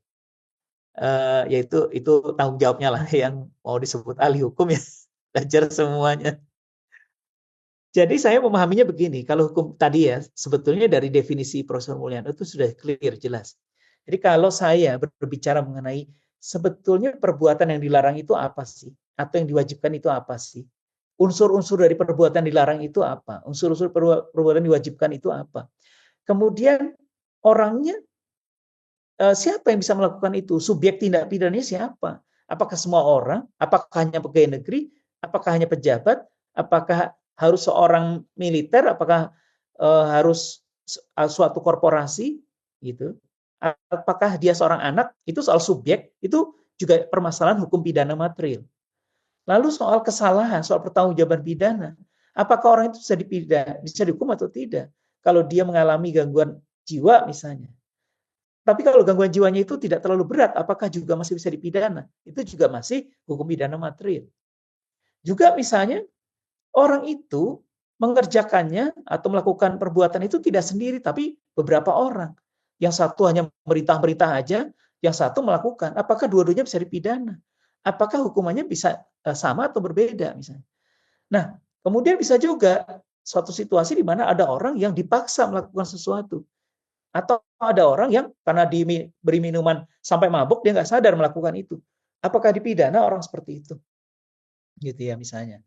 Ya itu tanggung jawabnya lah yang mau disebut ahli hukum, ya. Belajar semuanya. Jadi saya memahaminya begini, kalau hukum tadi, ya, sebetulnya dari definisi Profesor Mulyana itu sudah clear, jelas. Jadi kalau saya berbicara mengenai sebetulnya perbuatan yang dilarang itu apa sih? Atau yang diwajibkan itu apa sih? Unsur-unsur dari perbuatan dilarang itu apa? Unsur-unsur perbuatan diwajibkan itu apa? Kemudian orangnya, siapa yang bisa melakukan itu? Subjek tindak pidananya siapa? Apakah semua orang? Apakah hanya pegawai negeri? Apakah hanya pejabat? Apakah harus seorang militer? Apakah harus suatu korporasi? Gitu. Apakah dia seorang anak? Itu soal subjek. Itu juga permasalahan hukum pidana material. Lalu soal kesalahan, soal pertanggungjawaban pidana, apakah orang itu bisa dihukum atau tidak? kalau dia mengalami gangguan jiwa misalnya. Tapi kalau gangguan jiwanya itu tidak terlalu berat, apakah juga masih bisa dipidana? Itu juga masih hukum pidana material. Juga misalnya orang itu mengerjakannya atau melakukan perbuatan itu tidak sendiri, tapi beberapa orang. Yang satu hanya merintah-merintah aja, yang satu melakukan. Apakah dua-duanya bisa dipidana? Apakah hukumannya bisa sama atau berbeda misalnya? Nah, kemudian bisa juga suatu situasi di mana ada orang yang dipaksa melakukan sesuatu. Atau ada orang yang karena diberi minuman sampai mabuk, dia nggak sadar melakukan itu. Apakah dipidana orang seperti itu? Gitu ya misalnya.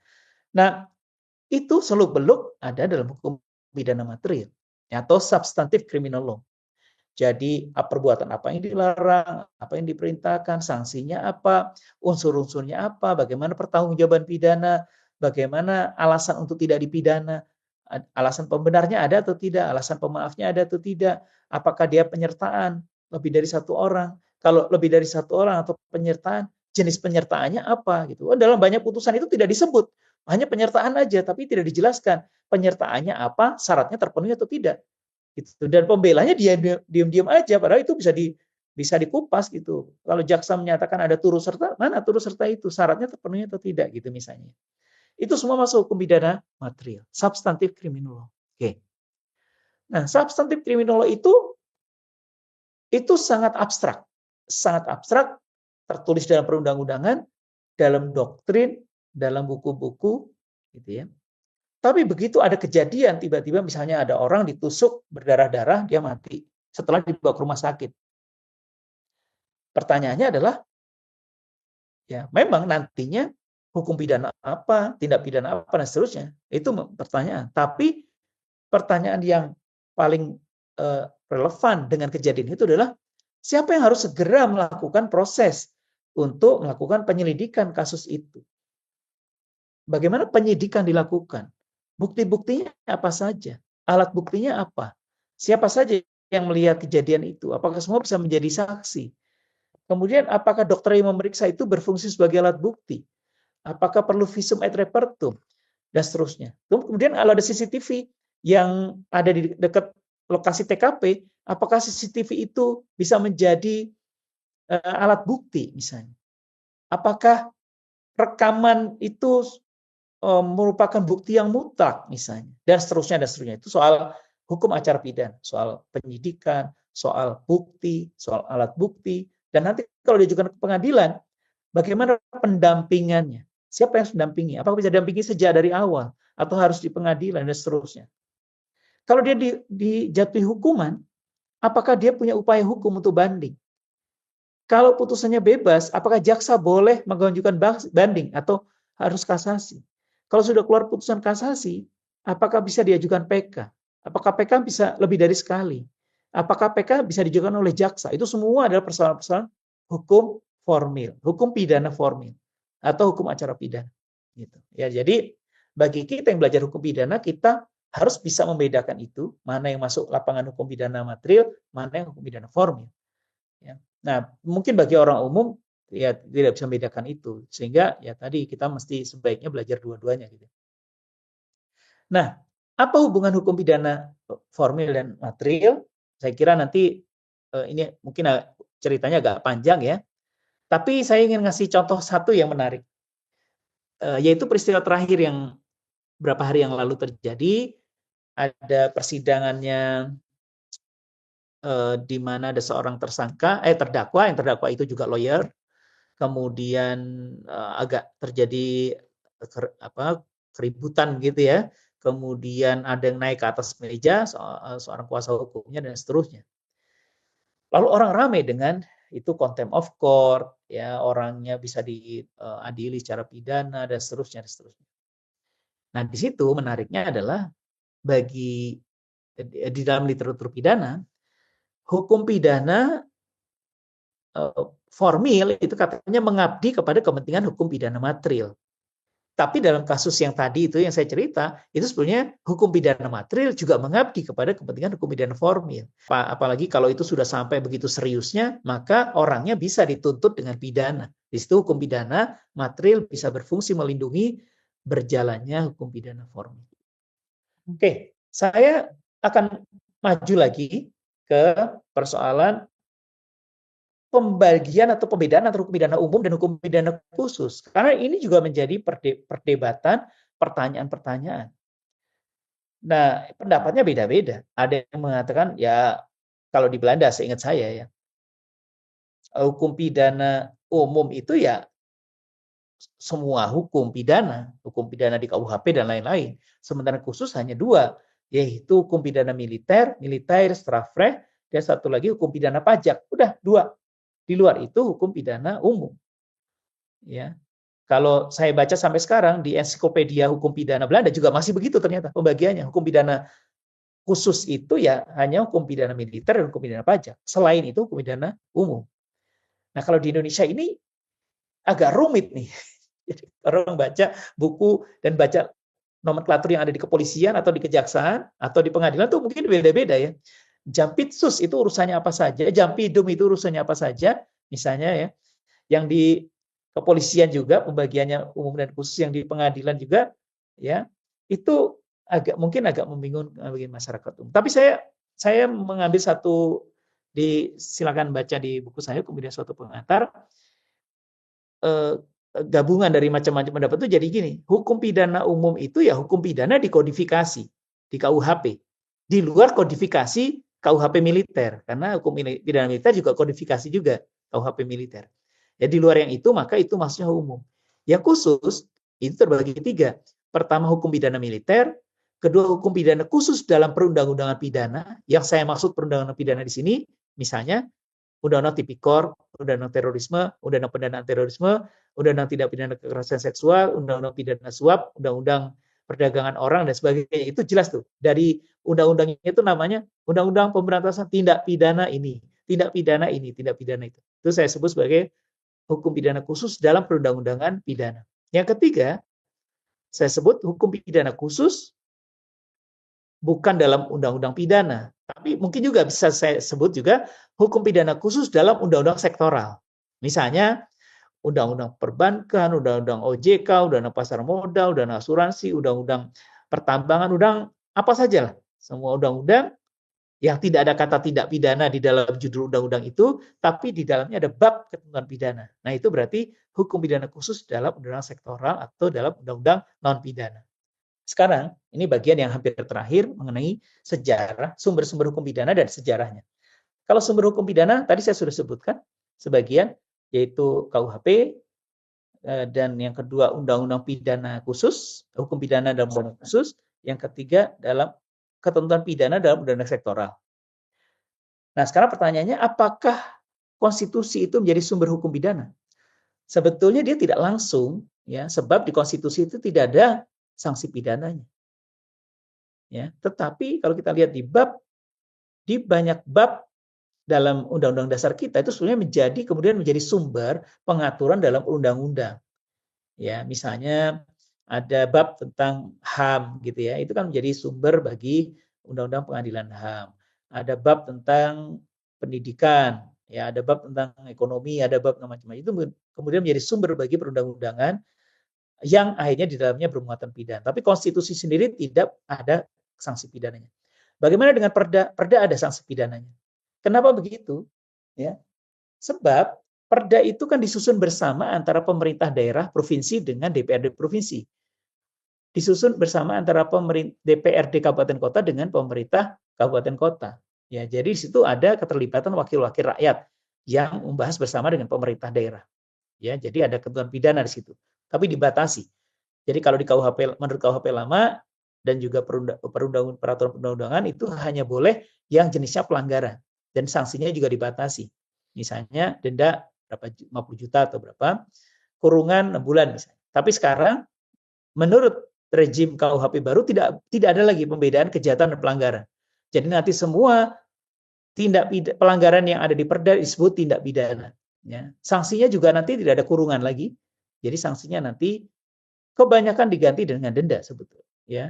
Nah, itu seluk-beluk ada dalam hukum pidana material atau substantif criminal law. Jadi perbuatan apa yang dilarang, apa yang diperintahkan, sanksinya apa, unsur-unsurnya apa, bagaimana pertanggungjawaban pidana, bagaimana alasan untuk tidak dipidana, alasan pembenarnya ada atau tidak, alasan pemaafnya ada atau tidak, apakah dia penyertaan lebih dari satu orang, kalau lebih dari satu orang atau penyertaan, jenis penyertaannya apa gitu. Dalam banyak putusan itu tidak disebut, hanya penyertaan aja, tapi tidak dijelaskan penyertaannya apa, syaratnya terpenuhi atau tidak. Gitu. Dan pembelanya dia diam-diam aja, padahal itu bisa dikupas gitu. Kalau jaksa menyatakan ada turut serta, mana turut serta itu, syaratnya terpenuhi atau tidak gitu misalnya. Itu semua masuk hukum pidana material, substantif criminal law. Oke. Nah, substantif criminal law itu sangat abstrak. Sangat abstrak, tertulis dalam perundang-undangan, dalam doktrin, dalam buku-buku gitu ya. Tapi begitu ada kejadian tiba-tiba misalnya ada orang ditusuk berdarah-darah, dia mati setelah dibawa ke rumah sakit. Pertanyaannya adalah ya memang nantinya hukum pidana apa, tindak pidana apa dan seterusnya. Itu pertanyaan. Tapi pertanyaan yang paling relevan dengan kejadian itu adalah siapa yang harus segera melakukan proses untuk melakukan penyelidikan kasus itu. Bagaimana penyidikan dilakukan? Bukti-buktinya apa saja? Alat buktinya apa? Siapa saja yang melihat kejadian itu? Apakah semua bisa menjadi saksi? Kemudian apakah dokter yang memeriksa itu berfungsi sebagai alat bukti? Apakah perlu visum et repertum? Dan seterusnya. Kemudian kalau ada CCTV yang ada di dekat lokasi TKP, apakah CCTV itu bisa menjadi alat bukti misalnya? Apakah rekaman itu merupakan bukti yang mutlak misalnya, dan seterusnya. Itu soal hukum acara pidana, soal penyidikan, soal bukti, soal alat bukti, dan nanti kalau diajukan ke pengadilan, bagaimana pendampingannya, siapa yang mendampingi, apakah bisa didampingi sejak dari awal atau harus di pengadilan dan seterusnya. Kalau dia dijatuhi hukuman, apakah dia punya upaya hukum untuk banding? Kalau putusannya bebas, apakah jaksa boleh mengajukan banding atau harus kasasi? Kalau sudah keluar putusan kasasi, apakah bisa diajukan PK? Apakah PK bisa lebih dari sekali? Apakah PK bisa diajukan oleh jaksa? Itu semua adalah persoalan-persoalan hukum formil, hukum pidana formil, atau hukum acara pidana. Gitu. Ya, jadi bagi kita yang belajar hukum pidana, kita harus bisa membedakan itu, mana yang masuk lapangan hukum pidana material, mana yang hukum pidana formil. Ya. Nah, mungkin bagi orang umum ya tidak bisa membedakan itu, sehingga ya tadi kita mesti sebaiknya belajar dua-duanya gitu. Nah, apa hubungan hukum pidana formil dan material? Saya kira nanti ini mungkin ceritanya agak panjang ya, tapi saya ingin ngasih contoh satu yang menarik, yaitu peristiwa terakhir yang beberapa hari yang lalu terjadi. Ada persidangannya di mana ada seorang terdakwa, yang terdakwa itu juga lawyer, kemudian agak terjadi keributan gitu ya, kemudian ada yang naik ke atas meja seorang kuasa hukumnya dan seterusnya. Lalu orang ramai dengan itu contempt of court, ya orangnya bisa diadili secara pidana dan seterusnya. Nah di situ menariknya adalah di dalam literatur pidana, hukum pidana formil itu katanya mengabdi kepada kepentingan hukum pidana material. Tapi dalam kasus yang tadi itu yang saya cerita, itu sebenarnya hukum pidana material juga mengabdi kepada kepentingan hukum pidana formil. Apalagi kalau itu sudah sampai begitu seriusnya, maka orangnya bisa dituntut dengan pidana. Di situ hukum pidana material bisa berfungsi melindungi berjalannya hukum pidana formil. Oke, saya akan maju lagi ke persoalan pembagian atau pembedaan antara hukum pidana umum dan hukum pidana khusus. Karena ini juga menjadi perdebatan, pertanyaan-pertanyaan. Nah, pendapatnya beda-beda. Ada yang mengatakan, ya kalau di Belanda seingat saya ya, hukum pidana umum itu ya semua hukum pidana di KUHP dan lain-lain. Sementara khusus hanya dua, yaitu hukum pidana militer, Strafrecht, dan satu lagi hukum pidana pajak. Udah dua. Di luar itu hukum pidana umum. Ya. Kalau saya baca sampai sekarang di ensiklopedia hukum pidana Belanda juga masih begitu ternyata pembagiannya. Hukum pidana khusus itu ya hanya hukum pidana militer dan hukum pidana pajak. Selain itu hukum pidana umum. Nah, kalau di Indonesia ini agak rumit nih. Jadi orang baca buku dan baca nomenklatur yang ada di kepolisian atau di kejaksaan atau di pengadilan tuh mungkin beda-beda ya. Jampitsus itu urusannya apa saja, Jampidum itu urusannya apa saja, misalnya ya. Yang di kepolisian juga pembagiannya umum dan khusus, yang di pengadilan juga ya. Itu mungkin agak membingungkan bagi masyarakat umum. Tapi saya mengambil satu, silakan baca di buku saya kemudian suatu pengantar, gabungan dari macam-macam pendapat itu jadi gini, hukum pidana umum itu ya hukum pidana dikodifikasi di KUHP. Di luar kodifikasi KUHP militer, karena hukum pidana militer juga kodifikasi juga KUHP militer. Ya di luar yang itu maka itu maksudnya umum. Yang khusus itu terbagi tiga. Pertama hukum pidana militer, kedua hukum pidana khusus dalam perundang-undangan pidana. Yang saya maksud perundang-undangan pidana di sini misalnya Undang-Undang Tipikor, Undang-Undang Terorisme, Undang-Undang Pendanaan Terorisme, Undang-Undang Tindak Pidana Kekerasan Seksual, Undang-Undang Pidana Suap, Undang-Undang Perdagangan Orang, dan sebagainya. Itu jelas tuh. Dari undang-undangnya itu namanya Undang-Undang Pemberantasan Tindak Pidana ini, Tindak Pidana ini, Tindak Pidana itu. Itu saya sebut sebagai hukum pidana khusus dalam perundang-undangan pidana. Yang ketiga, saya sebut hukum pidana khusus bukan dalam undang-undang pidana, tapi mungkin juga bisa saya sebut juga hukum pidana khusus dalam undang-undang sektoral. Misalnya undang-undang perbankan, undang-undang OJK, undang-undang pasar modal, undang-undang asuransi, undang-undang pertambangan, undang apa saja lah. Semua undang-undang yang tidak ada kata tidak pidana di dalam judul undang-undang itu, tapi di dalamnya ada bab ketentuan pidana. Nah, itu berarti hukum pidana khusus dalam undang-undang sektoral atau dalam undang-undang non pidana. Sekarang, ini bagian yang hampir terakhir mengenai sejarah, sumber-sumber hukum pidana dan sejarahnya. Kalau sumber hukum pidana, tadi saya sudah sebutkan sebagian, yaitu KUHP, dan yang kedua Undang-Undang Pidana Khusus, hukum pidana dalam undang khusus, yang ketiga dalam ketentuan pidana dalam undang-undang sektoral. Nah, sekarang pertanyaannya, apakah konstitusi itu menjadi sumber hukum pidana? Sebetulnya dia tidak langsung, ya, sebab di konstitusi itu tidak ada sanksi pidananya. Ya, tetapi kalau kita lihat di banyak bab dalam Undang-Undang Dasar kita itu sebenarnya kemudian menjadi sumber pengaturan dalam undang-undang. Ya, misalnya ada bab tentang HAM gitu ya, itu kan menjadi sumber bagi Undang-Undang Pengadilan HAM. Ada bab tentang pendidikan, ya, ada bab tentang ekonomi, ada bab macam-macam. Itu kemudian menjadi sumber bagi perundang-undangan yang akhirnya di dalamnya bermuatan pidana. Tapi konstitusi sendiri tidak ada sanksi pidananya. Bagaimana dengan perda? Perda ada sanksi pidananya. Kenapa begitu? Ya, sebab perda itu kan disusun bersama antara pemerintah daerah provinsi dengan DPRD provinsi. Disusun bersama antara DPRD kabupaten kota dengan pemerintah kabupaten kota. Ya, jadi di situ ada keterlibatan wakil-wakil rakyat yang membahas bersama dengan pemerintah daerah. Ya, jadi ada ketentuan pidana di situ. Tapi dibatasi. Jadi kalau di KUHP, menurut KUHP lama dan juga peraturan perundang-undangan itu hanya boleh yang jenisnya pelanggaran dan sanksinya juga dibatasi. Misalnya denda berapa 50 juta atau berapa, kurungan 6 bulan misalnya. Tapi sekarang menurut rejim KUHP baru tidak ada lagi pembedaan kejahatan dan pelanggaran. Jadi nanti semua pelanggaran yang ada di Perda disebut tindak pidana. Ya. Sanksinya juga nanti tidak ada kurungan lagi. Jadi sanksinya nanti kebanyakan diganti dengan denda sebetulnya, ya,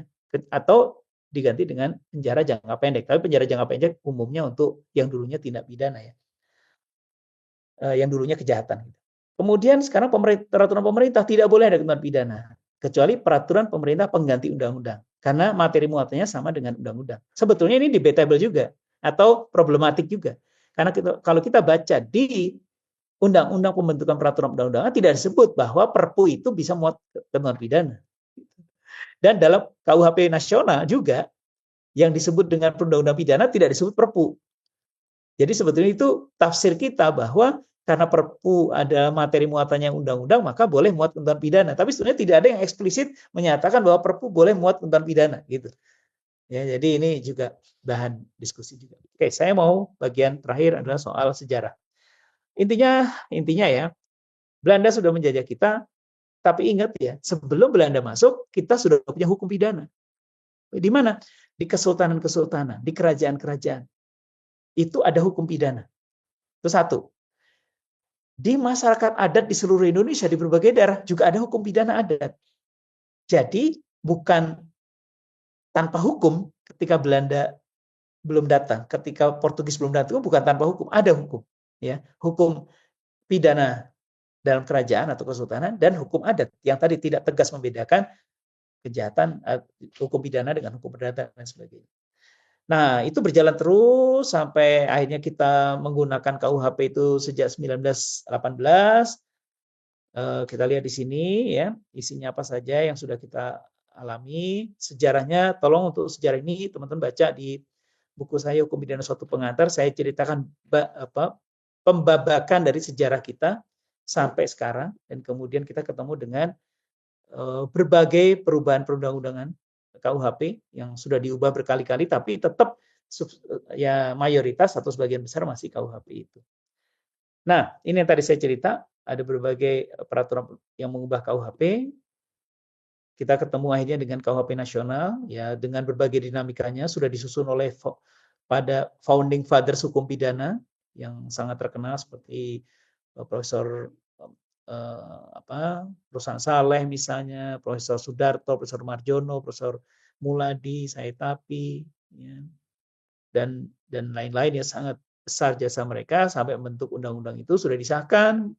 atau diganti dengan penjara jangka pendek. Tapi penjara jangka pendek umumnya untuk yang dulunya tindak pidana ya, yang dulunya kejahatan. Kemudian sekarang peraturan pemerintah tidak boleh ada ketentuan pidana kecuali peraturan pemerintah pengganti undang-undang. karena materi muatannya sama dengan undang-undang. Sebetulnya ini debatable juga atau problematik juga. Karena kalau kita baca di undang-undang pembentukan peraturan undang-undangan tidak disebut bahwa Perpu itu bisa muat ketentuan pidana. Dan dalam KUHP nasional juga yang disebut dengan perundang-undang pidana tidak disebut Perpu. Jadi sebetulnya itu tafsir kita bahwa karena Perpu ada materi muatannya undang-undang, maka boleh muat ketentuan pidana. Tapi sebenarnya tidak ada yang eksplisit menyatakan bahwa Perpu boleh muat ketentuan pidana, gitu. Ya, jadi ini juga bahan diskusi juga. Oke, saya mau bagian terakhir adalah soal sejarah. Intinya ya, Belanda sudah menjajah kita, tapi ingat ya, sebelum Belanda masuk, kita sudah punya hukum pidana. Di mana? Di kesultanan-kesultanan, di kerajaan-kerajaan. Itu ada hukum pidana. Itu satu. Di masyarakat adat di seluruh Indonesia, di berbagai daerah, juga ada hukum pidana adat. Jadi, bukan tanpa hukum ketika Belanda belum datang, ketika Portugis belum datang, bukan tanpa hukum, ada hukum. Ya, hukum pidana dalam kerajaan atau kesultanan, dan hukum adat, yang tadi tidak tegas membedakan kejahatan, hukum pidana dengan hukum perdata, dan sebagainya. Nah, itu berjalan terus sampai akhirnya kita menggunakan KUHP itu sejak 1918. Kita lihat di sini ya, isinya apa saja yang sudah kita alami. Sejarahnya, tolong untuk sejarah ini teman-teman baca di buku saya Hukum Pidana Suatu Pengantar. Saya ceritakan pembabakan dari sejarah kita sampai sekarang, dan kemudian kita ketemu dengan berbagai perubahan perundang-undangan KUHP yang sudah diubah berkali-kali, tapi tetap ya mayoritas atau sebagian besar masih KUHP itu. Nah, ini yang tadi saya cerita, ada berbagai peraturan yang mengubah KUHP. Kita ketemu akhirnya dengan KUHP nasional, ya dengan berbagai dinamikanya, sudah disusun oleh pada founding fathers hukum pidana yang sangat terkenal seperti Profesor Ruslan Saleh misalnya, Profesor Sudarto, Profesor Marjono, Profesor Muladi, Saetapi, ya, dan lain-lain, ya sangat besar jasa mereka sampai membentuk undang-undang itu sudah disahkan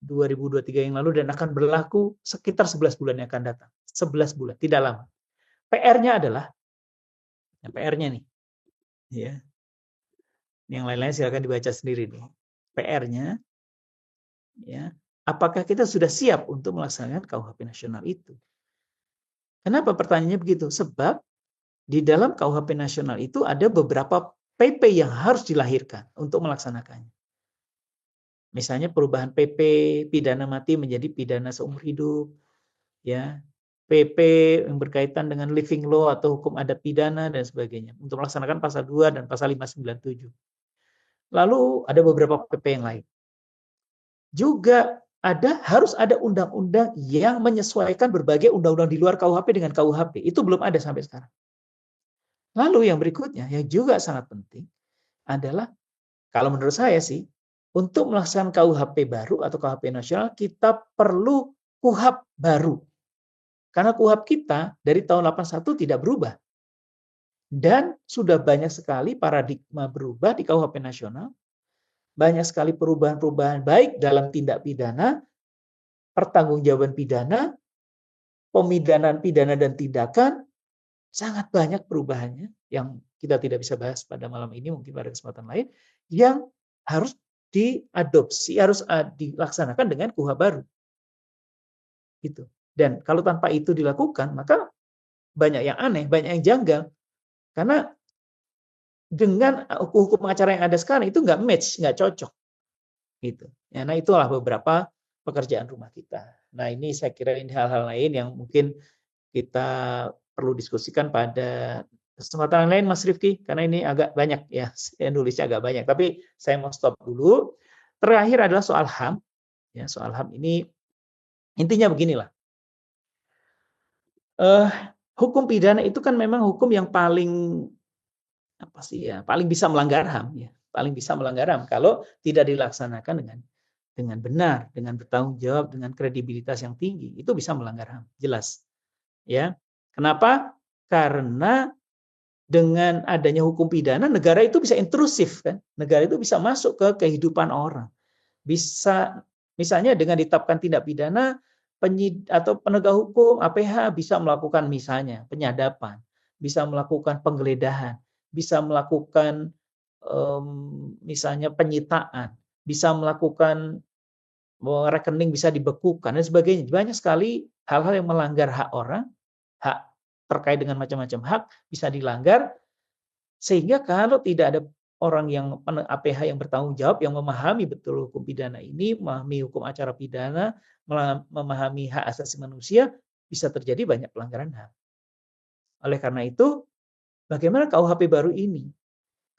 2023 yang lalu dan akan berlaku sekitar 11 bulan yang akan datang. 11 bulan, tidak lama. PR-nya adalah, PR-nya nih, ya. Yang lain-lain silakan dibaca sendiri nih. PR-nya, ya, apakah kita sudah siap untuk melaksanakan KUHP nasional itu? Kenapa pertanyaannya begitu? Sebab di dalam KUHP nasional itu ada beberapa PP yang harus dilahirkan untuk melaksanakannya. Misalnya perubahan PP pidana mati menjadi pidana seumur hidup, ya. PP yang berkaitan dengan living law atau hukum adat pidana dan sebagainya untuk melaksanakan pasal 2 dan pasal 597. Lalu ada beberapa PP yang lain. Juga harus ada undang-undang yang menyesuaikan berbagai undang-undang di luar KUHP dengan KUHP. Itu belum ada sampai sekarang. Lalu yang berikutnya, yang juga sangat penting adalah, kalau menurut saya sih, untuk melaksanakan KUHP baru atau KUHP nasional, kita perlu KUHP baru. Karena KUHP kita dari tahun 81 tidak berubah. Dan sudah banyak sekali paradigma berubah di KUHP nasional. Banyak sekali perubahan-perubahan baik dalam tindak pidana, pertanggungjawaban pidana, pemidanaan pidana dan tindakan, sangat banyak perubahannya yang kita tidak bisa bahas pada malam ini, mungkin pada kesempatan lain, yang harus diadopsi, harus dilaksanakan dengan KUHP baru. Gitu. Dan kalau tanpa itu dilakukan, maka banyak yang aneh, banyak yang janggal. Karena dengan hukum acara yang ada sekarang itu nggak match, nggak cocok, gitu. Ya, nah itulah beberapa pekerjaan rumah kita. Nah ini saya kira ini hal-hal lain yang mungkin kita perlu diskusikan pada kesempatan lain, Mas Rifki, karena ini agak banyak ya, saya nulisnya agak banyak. Tapi saya mau stop dulu. Terakhir adalah soal HAM. Ya, soal HAM ini intinya beginilah. Hukum pidana itu kan memang hukum yang paling paling bisa melanggar HAM, ya, paling bisa melanggar HAM kalau tidak dilaksanakan dengan benar, dengan bertanggung jawab, dengan kredibilitas yang tinggi, itu bisa melanggar HAM, jelas. Ya, kenapa? Karena dengan adanya hukum pidana, negara itu bisa intrusif, kan? Negara itu bisa masuk ke kehidupan orang, bisa misalnya dengan ditetapkan tindak pidana, atau penegak hukum APH bisa melakukan misalnya penyadapan, bisa melakukan penggeledahan, bisa melakukan misalnya penyitaan, bisa melakukan rekening bisa dibekukan dan sebagainya. Banyak sekali hal-hal yang melanggar hak orang, hak terkait dengan macam-macam hak bisa dilanggar, sehingga kalau tidak ada orang yang APH yang bertanggung jawab, yang memahami betul hukum pidana ini, memahami hukum acara pidana, memahami hak asasi manusia, bisa terjadi banyak pelanggaran HAM. Oleh karena itu, bagaimana KUHP baru ini?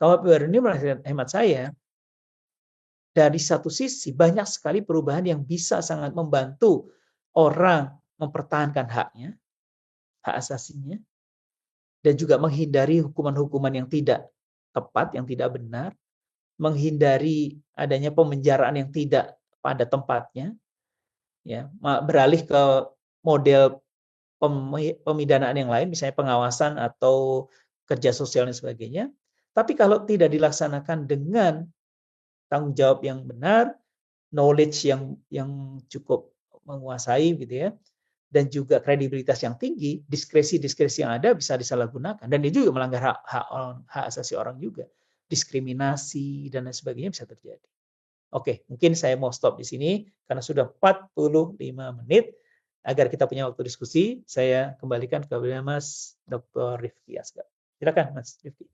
KUHP baru ini menurut hemat saya, dari satu sisi banyak sekali perubahan yang bisa sangat membantu orang mempertahankan haknya, hak asasinya, dan juga menghindari hukuman-hukuman yang tidak tepat, yang tidak benar, menghindari adanya pemenjaraan yang tidak pada tempatnya, ya, beralih ke model pemidanaan yang lain, misalnya pengawasan atau kerja sosial dan sebagainya. Tapi kalau tidak dilaksanakan dengan tanggung jawab yang benar, knowledge yang cukup menguasai gitu ya, dan juga kredibilitas yang tinggi, diskresi-diskresi yang ada bisa disalahgunakan, dan itu juga melanggar hak asasi orang juga, diskriminasi dan lain sebagainya bisa terjadi. Oke, mungkin saya mau stop di sini karena sudah 45 menit. Agar kita punya waktu diskusi, saya kembalikan kepada Mas Dr. Rifki Asgar. Silakan Mas Rifki.